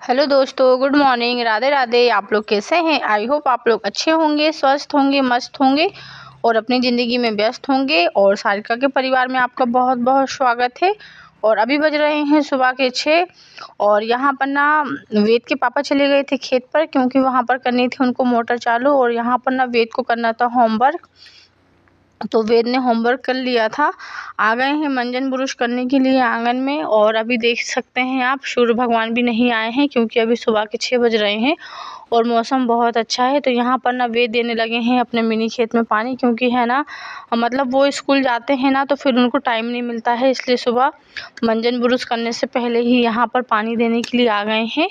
Hello दोस्तों, good morning, Radhe Radhe. आप लोग कैसे हैं? आई होप आप लोग अच्छे होंगे, स्वस्थ होंगे, मस्त होंगे और अपनी ज़िंदगी में व्यस्त होंगे। और सारिका के परिवार में आपका बहुत बहुत स्वागत है। और अभी बज रहे हैं सुबह के 6 और यहाँ पर ना वेद के पापा चले गए थे खेत पर, क्योंकि वहाँ पर करनी थी उनको मोटर चालू। और यहाँ पर ना वेद को करना था होमवर्क, तो वेद ने होमवर्क कर लिया था। आ गए हैं मंजन बुरुश करने के लिए आंगन में। और अभी देख सकते हैं आप, सूर्य भगवान भी नहीं आए हैं, क्योंकि अभी सुबह के 6 बज रहे हैं और मौसम बहुत अच्छा है। तो यहाँ पर ना वेद देने लगे हैं अपने मिनी खेत में पानी, क्योंकि है ना मतलब वो स्कूल जाते हैं ना, तो फिर उनको टाइम नहीं मिलता है, इसलिए सुबह मंजन बुरुश करने से पहले ही यहाँ पर पानी देने के लिए आ गए हैं।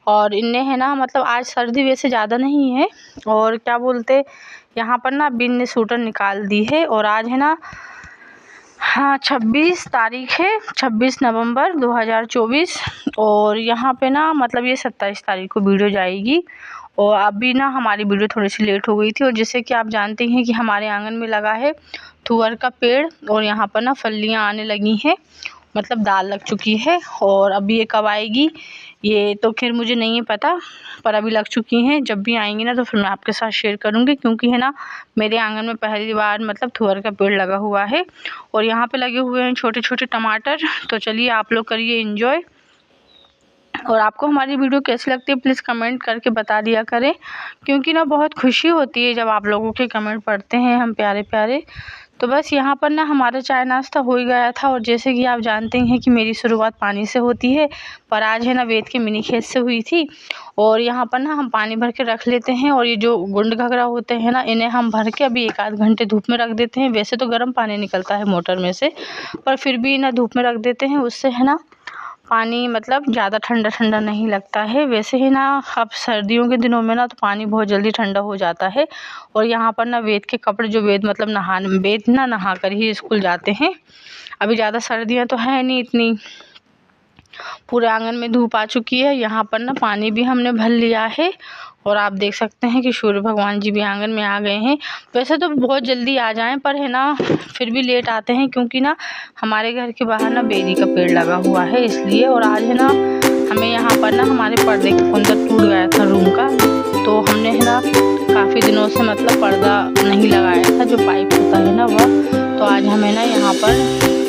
और इनने है ना मतलब आज सर्दी वैसे ज़्यादा नहीं है, और क्या बोलते यहाँ पर ना बिन ने स्वेटर निकाल दी है। और आज है ना, हाँ, 26 तारीख है, 26 नवंबर 2024। और यहाँ पे ना मतलब ये 27 तारीख को वीडियो जाएगी। और अभी ना हमारी वीडियो थोड़ी सी लेट हो गई थी। और जैसे कि आप जानते हैं कि हमारे आंगन में लगा है तुअर का पेड़, और यहाँ पर ना फलियाँ आने लगी हैं, मतलब दाल लग चुकी है। और अभी ये कब आएगी ये तो खैर मुझे नहीं है पता, पर अभी लग चुकी हैं। जब भी आएंगी ना तो फिर मैं आपके साथ शेयर करूंगी, क्योंकि है ना मेरे आंगन में पहली बार मतलब तुअर का पेड़ लगा हुआ है। और यहाँ पे लगे हुए हैं छोटे छोटे टमाटर। तो चलिए आप लोग करिए एंजॉय। और आपको हमारी वीडियो कैसी लगती है प्लीज़ कमेंट करके बता दिया करें, क्योंकि ना बहुत खुशी होती है जब आप लोगों के कमेंट पढ़ते हैं हम प्यारे प्यारे। तो बस यहाँ पर ना हमारा चाय नाश्ता हो ही गया था। और जैसे कि आप जानते हैं कि मेरी शुरुआत पानी से होती है, पर आज है ना वेद के मिनी खेत से हुई थी। और यहाँ पर ना हम पानी भर के रख लेते हैं, और ये जो गुंड घगरा होते हैं ना, इन्हें हम भर के अभी 1 आध घंटे धूप में रख देते हैं। वैसे तो गर्म पानी निकलता है मोटर में से, पर फिर भी ना धूप में रख देते हैं, उससे है ना पानी मतलब ज़्यादा ठंडा ठंडा नहीं लगता है। वैसे ही ना अब सर्दियों के दिनों में ना तो पानी बहुत जल्दी ठंडा हो जाता है। और यहाँ पर ना वेद के कपड़े, जो वेद मतलब वेद ना नहा कर ही स्कूल जाते हैं। अभी ज़्यादा सर्दियाँ तो है नहीं इतनी, पूरे आंगन में धूप आ चुकी है। यहाँ पर ना पानी भी हमने भर लिया है। और आप देख सकते हैं कि सूर्य भगवान जी भी आंगन में आ गए हैं। वैसे तो बहुत जल्दी आ जाएं, पर है ना फिर भी लेट आते हैं, क्योंकि ना हमारे घर के बाहर ना बेरी का पेड़ लगा हुआ है इसलिए। और आज है ना हमें यहाँ पर ना हमारे पर्दे का कुंदन टूट गया था रूम का, तो हमने है ना काफ़ी दिनों से मतलब पर्दा नहीं लगाया था, जो पाइप होता है ना वह। तो आज हमें ना यहाँ पर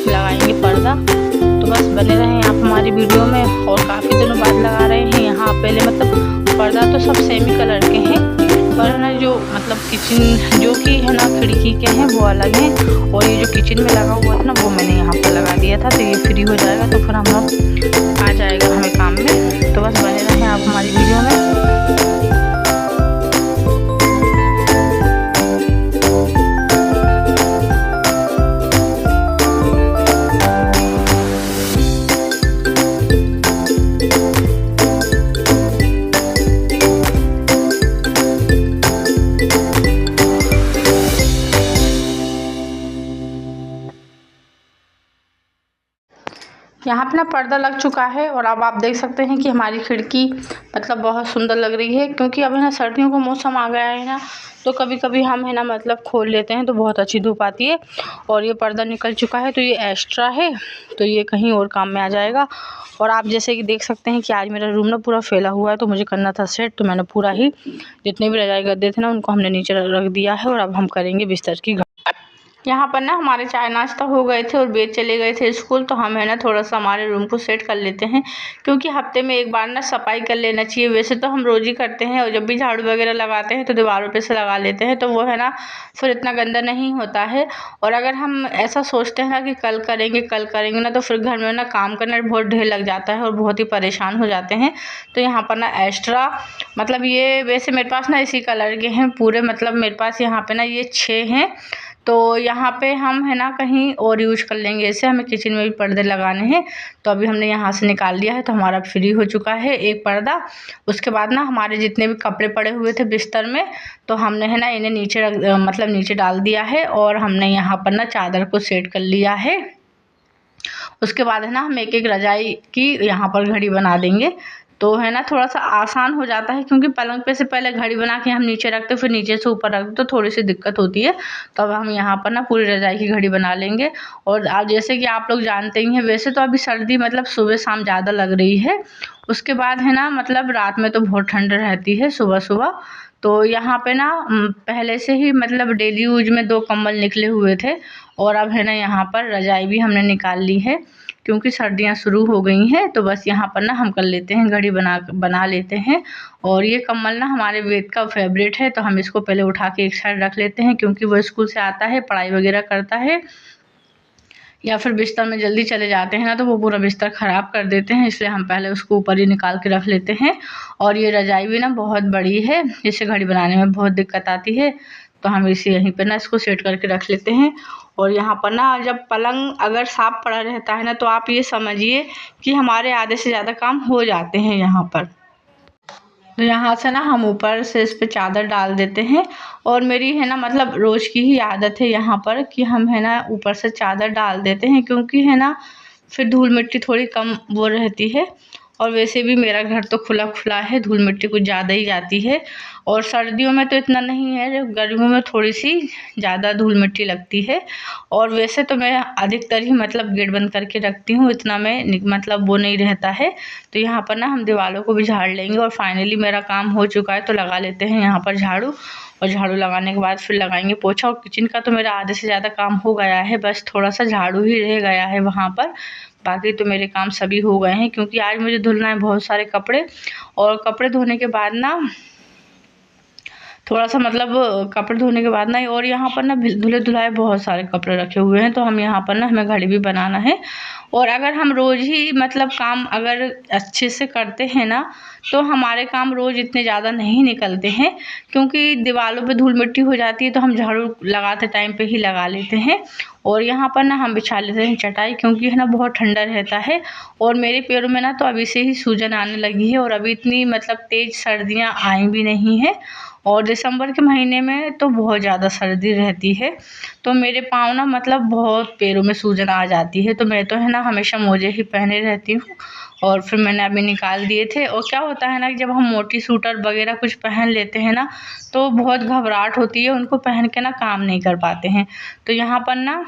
लगाएंगे पर्दा। तो बस बने रहें आप हमारी वीडियो में। और काफ़ी दिनों बाद लगा रहे हैं यहाँ पहले मतलब पर्दा तो सब सेमी कलर के हैं, पर ना जो मतलब किचन जो कि है ना खिड़की के हैं वो अलग हैं। और ये जो किचन में लगा हुआ था ना वो मैंने यहाँ पर लगा दिया था। तो ये फ्री हो जाएगा तो फिर हम लोग आ जाएगा हमें काम में। तो बस बने रहें आप हमारी वीडियो में। यहाँ पे ना पर्दा लग चुका है। और अब आप देख सकते हैं कि हमारी खिड़की मतलब बहुत सुंदर लग रही है, क्योंकि अभी ना सर्दियों का मौसम आ गया है ना, तो कभी कभी हम है ना मतलब खोल लेते हैं तो बहुत अच्छी धूप आती है। और ये पर्दा निकल चुका है, तो ये एक्स्ट्रा है, तो ये कहीं और काम में आ जाएगा। और आप जैसे कि देख सकते हैं कि आज मेरा रूम ना पूरा फैला हुआ है, तो मुझे करना था सेट। तो मैंने पूरा ही जितने भी रजाई गद्दे थे ना उनको हमने नीचे रख दिया है। और अब हम करेंगे बिस्तर की। यहाँ पर ना हमारे चाय नाश्ता हो गए थे और वेद चले गए थे स्कूल, तो हम है ना थोड़ा सा हमारे रूम को सेट कर लेते हैं, क्योंकि हफ्ते में एक बार ना सफाई कर लेना चाहिए। वैसे तो हम रोज़ ही करते हैं, और जब भी झाड़ू वगैरह लगाते हैं तो दीवारों पे से लगा लेते हैं, तो वो है ना फिर इतना गंदा नहीं होता है। और अगर हम ऐसा सोचते हैं ना कि कल करेंगे ना, तो फिर घर में ना काम करना बहुत ढेर लग जाता है और बहुत ही परेशान हो जाते हैं। तो यहाँ पर ना एक्स्ट्रा मतलब ये वैसे मेरे पास ना इसी कलर के हैं पूरे, मतलब मेरे पास यहाँ पे ना ये 6 हैं। तो यहाँ पे हम है ना कहीं और यूज कर लेंगे, ऐसे हमें किचन में भी पर्दे लगाने हैं। तो अभी हमने यहाँ से निकाल लिया है, तो हमारा फ्री हो चुका है एक पर्दा। उसके बाद ना हमारे जितने भी कपड़े पड़े हुए थे बिस्तर में, तो हमने है ना इन्हें नीचे मतलब नीचे डाल दिया है। और हमने यहाँ पर ना चादर को सेट कर लिया है। उसके बाद है ना हम एक एक रजाई की यहाँ पर घड़ी बना देंगे। तो है ना थोड़ा सा आसान हो जाता है, क्योंकि पलंग पे से पहले घड़ी बना के हम नीचे रखते फिर नीचे से ऊपर रखते तो थोड़ी सी दिक्कत होती है। तो अब हम यहाँ पर ना पूरी रजाई की घड़ी बना लेंगे। और अब जैसे कि आप लोग जानते ही हैं, वैसे तो अभी सर्दी मतलब सुबह शाम ज़्यादा लग रही है, उसके बाद है ना मतलब रात में तो बहुत ठंड रहती है सुबह सुबह। तो यहाँ पे ना पहले से ही मतलब डेली यूज में 2 कंबल निकले हुए थे, और अब है ना यहाँ पर रजाई भी हमने निकाल ली है, क्योंकि सर्दियाँ शुरू हो गई हैं। तो बस यहाँ पर ना हम कर लेते हैं, घड़ी बना लेते हैं। और ये कम्बल ना हमारे वेद का फेवरेट है, तो हम इसको पहले उठा के एक साइड रख लेते हैं, क्योंकि वो स्कूल से आता है, पढ़ाई वगैरह करता है, या फिर बिस्तर में जल्दी चले जाते हैं ना तो वो पूरा बिस्तर ख़राब कर देते हैं, इसलिए हम पहले उसको ऊपर ही निकाल के रख लेते हैं। और ये रजाई भी ना बहुत बड़ी है, जिससे घड़ी बनाने में बहुत दिक्कत आती है, तो हम इसे यहीं पर ना इसको सेट करके रख लेते हैं। और यहाँ पर ना जब पलंग अगर साफ़ पड़ा रहता है ना, तो आप ये समझिए कि हमारे आधे से ज़्यादा काम हो जाते हैं यहाँ पर। तो यहाँ से ना हम ऊपर से इस पे चादर डाल देते हैं। और मेरी है ना मतलब रोज़ की ही आदत है यहाँ पर कि हम है ना ऊपर से चादर डाल देते हैं, क्योंकि है ना फिर धूल मिट्टी थोड़ी कम वो रहती है। और वैसे भी मेरा घर तो खुला खुला है, धूल मिट्टी कुछ ज़्यादा ही जाती है। और सर्दियों में तो इतना नहीं है, गर्मियों में थोड़ी सी ज़्यादा धूल मिट्टी लगती है। और वैसे तो मैं अधिकतर ही मतलब गेट बंद करके रखती हूँ, इतना मैं मतलब वो नहीं रहता है। तो यहाँ पर ना हम दीवारों को भी झाड़ लेंगे। और फाइनली मेरा काम हो चुका है, तो लगा लेते हैं यहाँ पर झाड़ू। और झाड़ू लगाने के बाद फिर लगाएंगे पोछा। और किचन का तो मेरा आधे से ज़्यादा काम हो गया है, बस थोड़ा सा झाड़ू ही रह गया है वहाँ पर। बाकी तो मेरे काम सभी हो गए हैं, क्योंकि आज मुझे धुलना है बहुत सारे कपड़े। और कपड़े धोने के बाद ना थोड़ा सा मतलब कपड़े धोने के बाद ना, और यहाँ पर ना धुले धुलाए बहुत सारे कपड़े रखे हुए हैं, तो हम यहाँ पर ना हमें घड़ी भी बनाना है। और अगर हम रोज़ ही मतलब काम अगर अच्छे से करते हैं ना, तो हमारे काम रोज़ इतने ज़्यादा नहीं निकलते हैं, क्योंकि दीवारों पे धूल मिट्टी हो जाती है, तो हम झाड़ू लगाते टाइम पे ही लगा लेते हैं। और यहाँ पर ना हम बिछा लेते हैं चटाई, क्योंकि है ना बहुत ठंडा रहता है। और मेरे पैरों में ना तो अभी से ही सूजन आने लगी है, और अभी इतनी मतलब तेज़ सर्दियाँ आई भी नहीं है। और दिसंबर के महीने में तो बहुत ज़्यादा सर्दी रहती है, तो मेरे पाँव ना मतलब बहुत पैरों में सूजन आ जाती है। तो मैं तो है ना हमेशा मोजे ही पहने रहती हूँ, और फिर मैंने अभी निकाल दिए थे। और क्या होता है ना कि जब हम मोटी सूटर वगैरह कुछ पहन लेते हैं ना, तो बहुत घबराहट होती है, उनको पहन के ना काम नहीं कर पाते हैं। तो यहाँ पर ना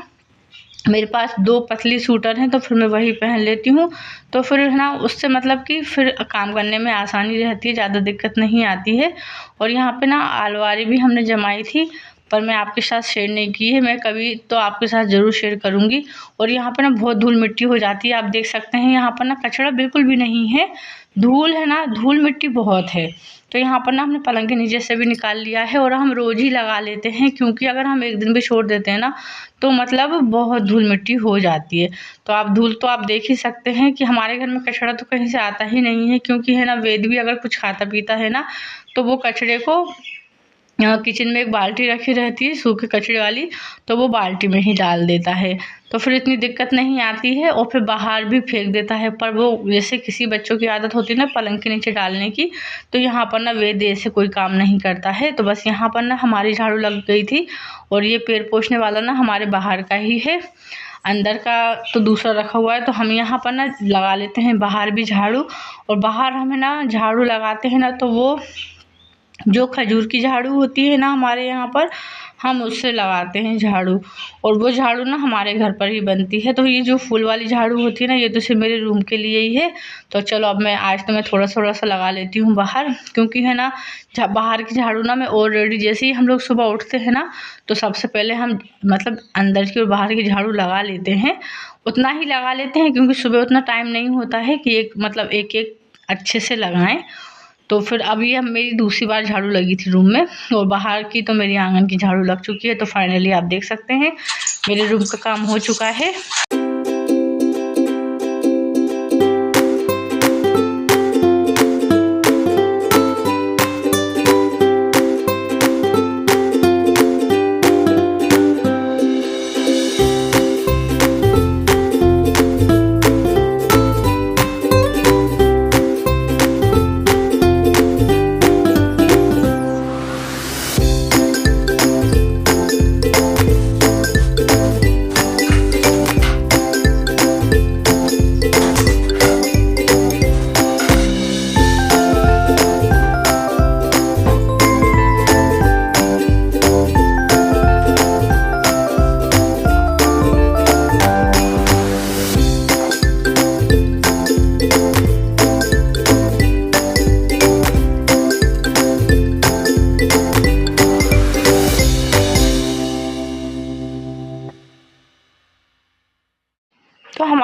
मेरे पास 2 पतली सूटर हैं, तो फिर मैं वही पहन लेती हूँ। तो फिर है ना उससे मतलब कि फिर काम करने में आसानी रहती है, ज़्यादा दिक्कत नहीं आती है। और यहाँ पे ना अलमारी भी हमने जमाई थी, पर मैं आपके साथ शेयर नहीं की है, मैं कभी तो आपके साथ ज़रूर शेयर करूँगी। और यहाँ पे ना बहुत धूल मिट्टी हो जाती है, आप देख सकते हैं यहाँ पर ना कचरा बिल्कुल भी नहीं है, धूल है ना, धूल मिट्टी बहुत है। तो यहाँ पर ना हमने पलंग के नीचे से भी निकाल लिया है, और हम रोज़ ही लगा लेते हैं, क्योंकि अगर हम एक दिन भी छोड़ देते हैं ना, तो मतलब बहुत धूल मिट्टी हो जाती है। तो आप धूल तो आप देख ही सकते हैं कि हमारे घर में कचरा तो कहीं से आता ही नहीं है, क्योंकि है ना वेद भी अगर कुछ खाता पीता है ना, तो वो कचरे को किचन में एक बाल्टी रखी रहती है सूखे कचरे वाली, तो वो बाल्टी में ही डाल देता है, तो फिर इतनी दिक्कत नहीं आती है। और फिर बाहर भी फेंक देता है, पर वो जैसे किसी बच्चों की आदत होती है ना पलंग के नीचे डालने की, तो यहाँ पर ना वेद ऐसे कोई काम नहीं करता है। तो बस यहाँ पर ना हमारी झाड़ू लग गई थी। और ये पैर पोंछने वाला ना हमारे बाहर का ही है, अंदर का तो दूसरा रखा हुआ है। तो हम यहाँ पर ना लगा लेते हैं बाहर भी झाड़ू। और बाहर हमें ना झाड़ू लगाते हैं ना, तो वो जो खजूर की झाड़ू होती है ना हमारे यहाँ पर, हम उससे लगाते हैं झाड़ू। और वो झाड़ू ना हमारे घर पर ही बनती है। तो ये जो फूल वाली झाड़ू होती है ना, ये तो सिर्फ मेरे रूम के लिए ही है। तो चलो अब मैं आज तो मैं थोड़ा थोड़ा सा लगा लेती हूँ बाहर, क्योंकि है ना बाहर की झाड़ू ना मैं ऑलरेडी जैसे ही हम लोग सुबह उठते हैं ना, तो सबसे पहले हम मतलब अंदर की और बाहर की झाड़ू लगा लेते हैं। उतना ही लगा लेते हैं, क्योंकि सुबह उतना टाइम नहीं होता है कि एक एक अच्छे से लगाएं। तो फिर अभी अब मेरी दूसरी बार झाड़ू लगी थी रूम में, और बाहर की तो मेरी आंगन की झाड़ू लग चुकी है। तो फाइनली आप देख सकते हैं मेरे रूम का काम हो चुका है।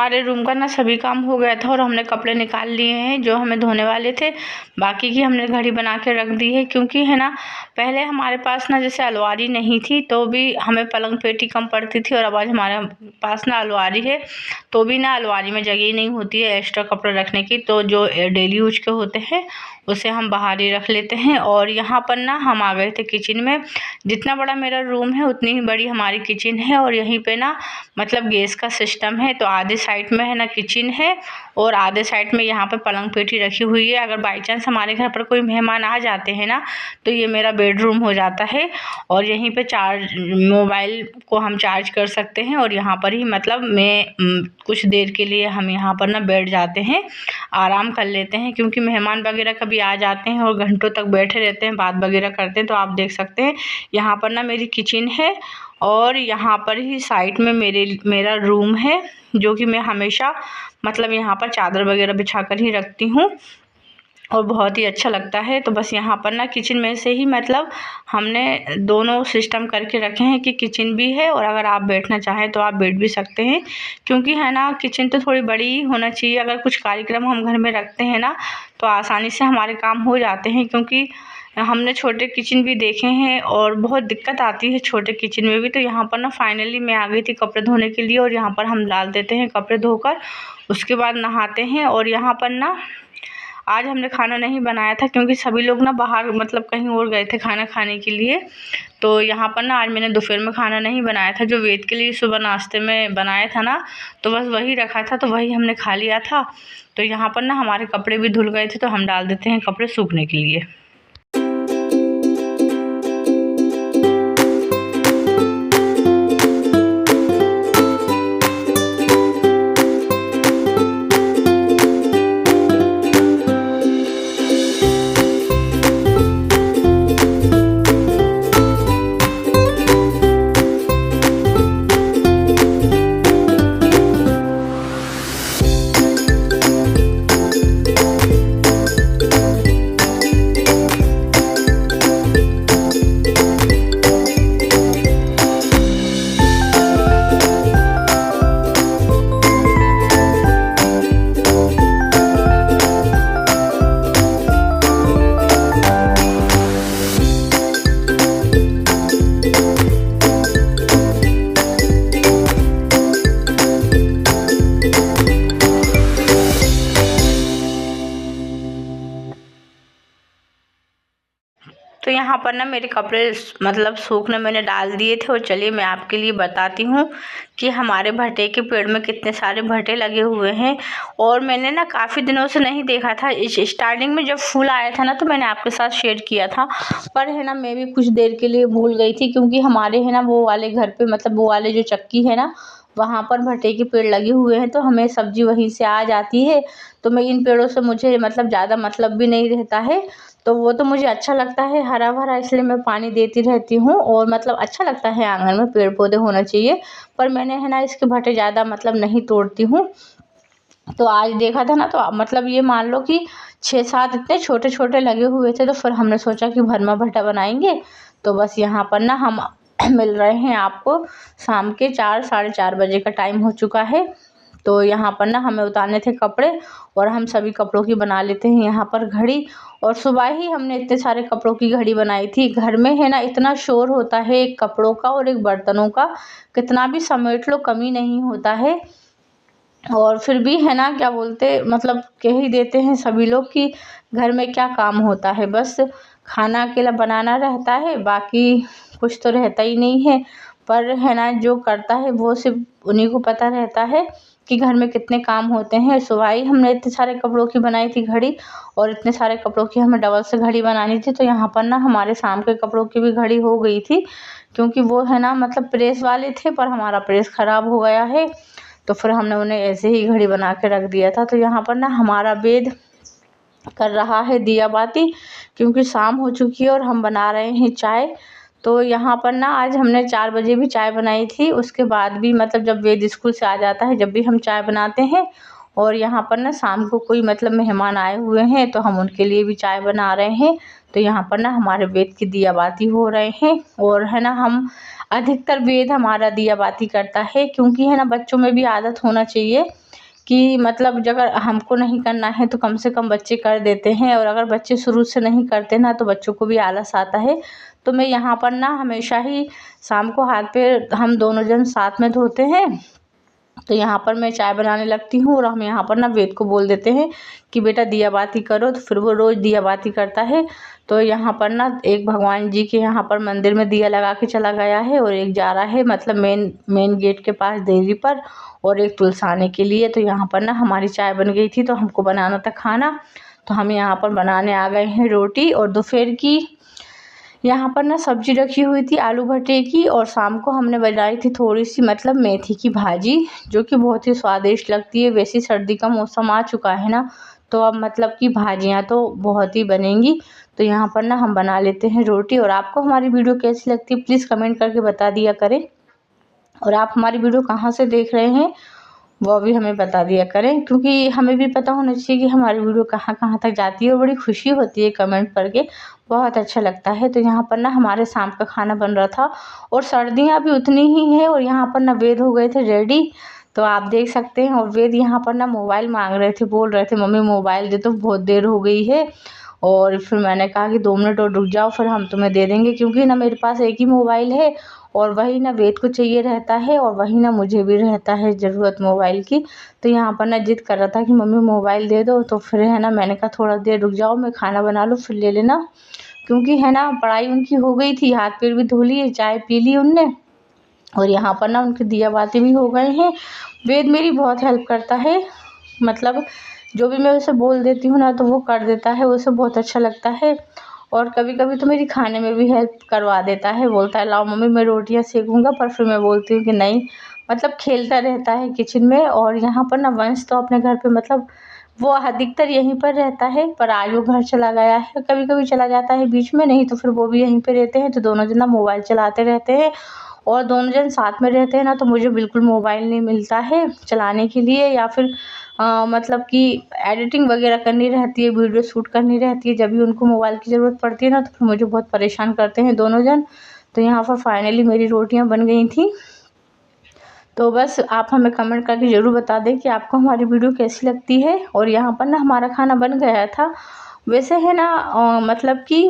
हमारे रूम का ना सभी काम हो गया था और हमने कपड़े निकाल लिए हैं जो हमें धोने वाले थे। बाकी की हमने घड़ी बना के रख दी है, क्योंकि है ना पहले हमारे पास ना जैसे अलमारी नहीं थी तो भी हमें पलंग पेटी कम पड़ती थी, और अब आज हमारे पास ना अलमारी है तो भी ना अलमारी में जगह ही नहीं होती है एक्स्ट्रा कपड़े रखने की। तो जो डेली यूज के होते हैं उसे हम बाहर ही रख लेते हैं। और यहाँ पर ना हम आ गए थे किचन में। जितना बड़ा मेरा रूम है उतनी ही बड़ी हमारी किचन है, और यहीं पे ना मतलब गैस का सिस्टम है। तो आधे साइड में है ना किचन है और आधे साइड में यहाँ पे पलंग पेटी रखी हुई है। अगर बाई चांस हमारे घर पर कोई मेहमान आ जाते हैं ना तो ये मेरा बेडरूम हो जाता है, और यहीं पे मोबाइल को हम चार्ज कर सकते हैं। और यहाँ पर ही मतलब मैं कुछ देर के लिए हम यहाँ पर ना बैठ जाते हैं, आराम कर लेते हैं, क्योंकि मेहमान वगैरह कभी आ जाते हैं और घंटों तक बैठे रहते हैं, बात वगैरह करते हैं। तो आप देख सकते हैं यहाँ पर ना मेरी किचन है, और यहाँ पर ही साइड में मेरा रूम है, जो कि मैं हमेशा मतलब यहाँ पर चादर वगैरह बिछा कर ही रखती हूँ और बहुत ही अच्छा लगता है। तो बस यहाँ पर ना किचन में से ही मतलब हमने दोनों सिस्टम करके रखे हैं कि किचन भी है, और अगर आप बैठना चाहें तो आप बैठ भी सकते हैं, क्योंकि है ना किचन तो थोड़ी बड़ी ही होना चाहिए। अगर कुछ कार्यक्रम हम घर में रखते हैं ना तो आसानी से हमारे काम हो जाते हैं, क्योंकि हमने छोटे किचन भी देखे हैं और बहुत दिक्कत आती है छोटे किचन में भी। तो यहाँ पर ना फाइनली मैं आ गई थी कपड़े धोने के लिए, और यहाँ पर हम डाल देते हैं कपड़े धोकर, उसके बाद नहाते हैं। और यहाँ पर ना आज हमने खाना नहीं बनाया था, क्योंकि सभी लोग ना बाहर मतलब कहीं और गए थे खाना खाने के लिए। तो यहाँ पर ना आज मैंने दोपहर में खाना नहीं बनाया था, जो वेद के लिए सुबह नाश्ते में बनाया था ना तो बस वही रखा था, तो वही हमने खा लिया था। तो यहाँ पर ना हमारे कपड़े भी धुल गए थे, तो हम डाल देते हैं कपड़े सूखने के लिए। तो यहाँ पर ना मेरे कपड़े मतलब सूखने मैंने डाल दिए थे, और चलिए मैं आपके लिए बताती हूँ कि हमारे भुट्टे के पेड़ में कितने सारे भुट्टे लगे हुए हैं। और मैंने ना काफ़ी दिनों से नहीं देखा था। इस स्टार्टिंग में जब फूल आया था ना तो मैंने आपके साथ शेयर किया था, पर है ना मैं भी कुछ देर के लिए भूल गई थी, क्योंकि हमारे है ना वो वाले घर पे मतलब वो वाले जो चक्की है ना वहाँ पर भुट्टे के पेड़ लगे हुए हैं, तो हमें सब्जी वहीं से आ जाती है। तो मैं इन पेड़ों से मुझे मतलब ज़्यादा मतलब भी नहीं रहता है, तो वो तो मुझे अच्छा लगता है हरा भरा, इसलिए मैं पानी देती रहती हूँ। और मतलब अच्छा लगता है आंगन में पेड़ पौधे होना चाहिए, पर मैंने है ना इसके भुट्टे ज़्यादा मतलब नहीं तोड़ती हूँ। तो आज देखा था ना तो मतलब ये मान लो कि 6-7 इतने छोटे छोटे लगे हुए थे। तो फिर हमने सोचा कि भरमा भट्टा बनाएंगे। तो बस यहाँ पर ना हम मिल रहे हैं आपको शाम के 4 साढ़े 4 बजे का टाइम हो चुका है। तो यहाँ पर ना हमें उतारने थे कपड़े, और हम सभी कपड़ों की बना लेते हैं यहाँ पर घड़ी। और सुबह ही हमने इतने सारे कपड़ों की घड़ी बनाई थी। घर में है ना इतना शोर होता है, एक कपड़ों का और एक बर्तनों का, कितना भी समेट लो कमी नहीं होता है। और फिर भी है ना क्या बोलते मतलब कह ही देते हैं सभी लोग कि घर में क्या काम होता है, बस खाना अकेला बनाना रहता है, बाकी कुछ तो रहता ही नहीं है। पर है ना जो करता है वो सिर्फ उन्हीं को पता रहता है कि घर में कितने काम होते हैं। सुबह ही हमने इतने सारे कपड़ों की बनाई थी घड़ी, और इतने सारे कपड़ों की हमें डबल से घड़ी बनानी थी। तो यहाँ पर ना हमारे शाम के कपड़ों की भी घड़ी हो गई थी, क्योंकि वो है ना मतलब प्रेस वाले थे, पर हमारा प्रेस ख़राब हो गया है, तो फिर हमने उन्हें ऐसे ही घड़ी बना के रख दिया था। तो यहाँ पर ना हमारा वेद कर रहा है दिया बाती, क्योंकि शाम हो चुकी है और हम बना रहे हैं चाय। तो यहाँ पर ना आज हमने 4 बजे भी चाय बनाई थी, उसके बाद भी मतलब जब वेद स्कूल से आ जाता है जब भी हम चाय बनाते हैं। और यहाँ पर ना शाम को कोई मतलब मेहमान आए हुए हैं तो हम उनके लिए भी चाय बना रहे हैं। तो यहाँ पर ना हमारे वेद की दिया बाती हो रहे हैं, और है ना हम अधिकतर वेद हमारा दिया बाती करता है, क्योंकि है ना बच्चों में भी आदत होना चाहिए कि मतलब अगर हमको नहीं करना है तो कम से कम बच्चे कर देते हैं, और अगर बच्चे शुरू से नहीं करते ना तो बच्चों को भी आलस आता है। तो मैं यहाँ पर ना हमेशा ही शाम को हाथ पैर हम दोनों जन साथ में धोते हैं। तो यहाँ पर मैं चाय बनाने लगती हूँ, और हम यहाँ पर ना वेद को बोल देते हैं कि बेटा दिया बाती करो, तो फिर वो रोज़ दिया बाती करता है। तो यहाँ पर ना एक भगवान जी के यहाँ पर मंदिर में दिया लगा के चला गया है, और एक जा रहा है मतलब मेन गेट के पास देवी पर, और एक तुलसाने के लिए। तो यहाँ पर ना हमारी चाय बन गई थी, तो हमको बनाना था खाना। तो हम यहाँ पर बनाने आ गए हैं रोटी, और दोपहर की यहाँ पर ना सब्जी रखी हुई थी आलू भटे की, और शाम को हमने बनाई थी थोड़ी सी मतलब मेथी की भाजी, जो कि बहुत ही स्वादिष्ट लगती है। वैसे सर्दी का मौसम आ चुका है ना, तो अब मतलब कि भाजियाँ तो बहुत ही बनेंगी। तो यहाँ पर ना हम बना लेते हैं रोटी। और आपको हमारी वीडियो कैसी लगती है प्लीज़ कमेंट करके बता दिया करें, और आप हमारी वीडियो कहाँ से देख रहे हैं वो भी हमें बता दिया करें, क्योंकि हमें भी पता होना चाहिए कि हमारी वीडियो कहाँ कहाँ तक जाती है। और बड़ी खुशी होती है कमेंट करके, बहुत अच्छा लगता है। तो यहाँ पर ना हमारे शाम का खाना बन रहा था, और सर्दियाँ भी उतनी ही हैं, और यहाँ पर ना वेद हो गए थे रेडी, तो आप देख सकते हैं। और वेद यहाँ पर ना मोबाइल मांग रहे थे, बोल रहे थे मम्मी मोबाइल दे दो, बहुत देर हो गई है। और फिर मैंने कहा कि 2 मिनट और रुक जाओ, फिर हम तुम्हें दे देंगे, क्योंकि ना मेरे पास एक ही मोबाइल है, और वही ना वेद को चाहिए रहता है, और वही ना मुझे भी रहता है ज़रूरत मोबाइल की। तो यहाँ पर ना जिद कर रहा था कि मम्मी मोबाइल दे दो, तो फिर है ना मैंने कहा थोड़ा देर रुक जाओ, मैं खाना बना लूँ फिर ले लेना, क्योंकि है ना पढ़ाई उनकी हो गई थी, हाथ पैर भी धो लिए, चाय पी ली उनने, और यहाँ पर ना उनकी दिया बाती भी हो गए हैं। वेद मेरी बहुत हेल्प करता है, मतलब जो भी मैं उसे बोल देती हूँ ना तो वो कर देता है, उसे बहुत अच्छा लगता है। और कभी कभी तो मेरी खाने में भी हेल्प करवा देता है, बोलता है लाओ मम्मी मैं रोटियां सेकूंगा, पर फिर मैं बोलती हूँ कि नहीं, मतलब खेलता रहता है किचन में। और यहाँ पर ना वंश तो अपने घर पे मतलब वो अधिकतर यहीं पर रहता है, पर आज वो घर चला गया है, कभी कभी चला जाता है बीच में, नहीं तो फिर वो भी यहीं पे रहते हैं। तो दोनों जना मोबाइल चलाते रहते हैं, और दोनों जन साथ में रहते हैं ना, तो मुझे बिल्कुल मोबाइल नहीं मिलता है चलाने के लिए, या फिर मतलब कि एडिटिंग वगैरह करनी रहती है, वीडियो शूट करनी रहती है, जब भी उनको मोबाइल की ज़रूरत पड़ती है ना, तो फिर मुझे बहुत परेशान करते हैं दोनों जन। तो यहाँ पर फाइनली मेरी रोटियां बन गई थी। तो बस आप हमें कमेंट करके ज़रूर बता दें कि आपको हमारी वीडियो कैसी लगती है। और यहाँ पर ना हमारा खाना बन गया था। वैसे है ना मतलब कि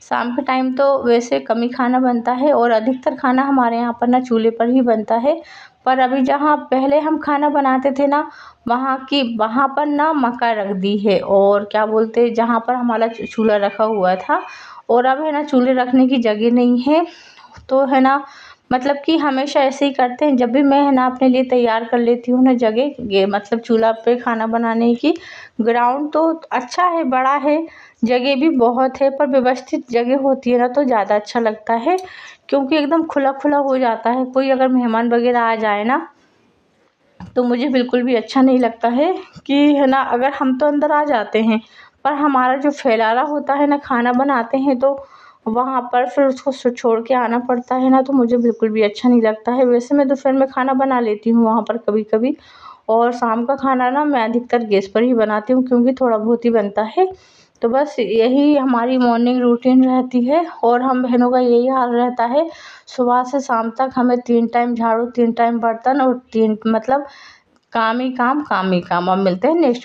शाम के टाइम तो वैसे कम ही खाना बनता है, और अधिकतर खाना हमारे यहाँ पर ना चूल्हे पर ही बनता है। पर अभी जहाँ पहले हम खाना बनाते थे ना, वहाँ पर ना मक्का रख दी है, और क्या बोलते जहाँ पर हमारा चूल्हा रखा हुआ था, और अब है ना चूल्हे रखने की जगह नहीं है। तो है ना मतलब कि हमेशा ऐसे ही करते हैं, जब भी मैं है ना अपने लिए तैयार कर लेती हूँ ना जगह, ये मतलब चूल्हा पे खाना बनाने की। ग्राउंड तो अच्छा है, बड़ा है, जगह भी बहुत है, पर व्यवस्थित जगह होती है ना तो ज़्यादा अच्छा लगता है, क्योंकि एकदम खुला खुला हो जाता है। कोई अगर मेहमान वगैरह आ जाए ना तो मुझे बिल्कुल भी अच्छा नहीं लगता है कि है ना, अगर हम तो अंदर आ जाते हैं, पर हमारा जो फैलारा होता है ना खाना बनाते हैं तो वहाँ पर फिर उसको छोड़ के आना पड़ता है ना, तो मुझे बिल्कुल भी अच्छा नहीं लगता है। वैसे मैं दोपहर में खाना बना लेती हूँ वहाँ पर कभी कभी, और शाम का खाना ना मैं अधिकतर गैस पर ही बनाती हूँ, क्योंकि थोड़ा बहुत ही बनता है। तो बस यही हमारी मॉर्निंग रूटीन रहती है, और हम बहनों का यही हाल रहता है। सुबह से शाम तक हमें 3 टाइम झाड़ू, 3 टाइम बर्तन, और 3 मतलब काम ही काम, काम ही काम। अब मिलते हैं नेक्स्ट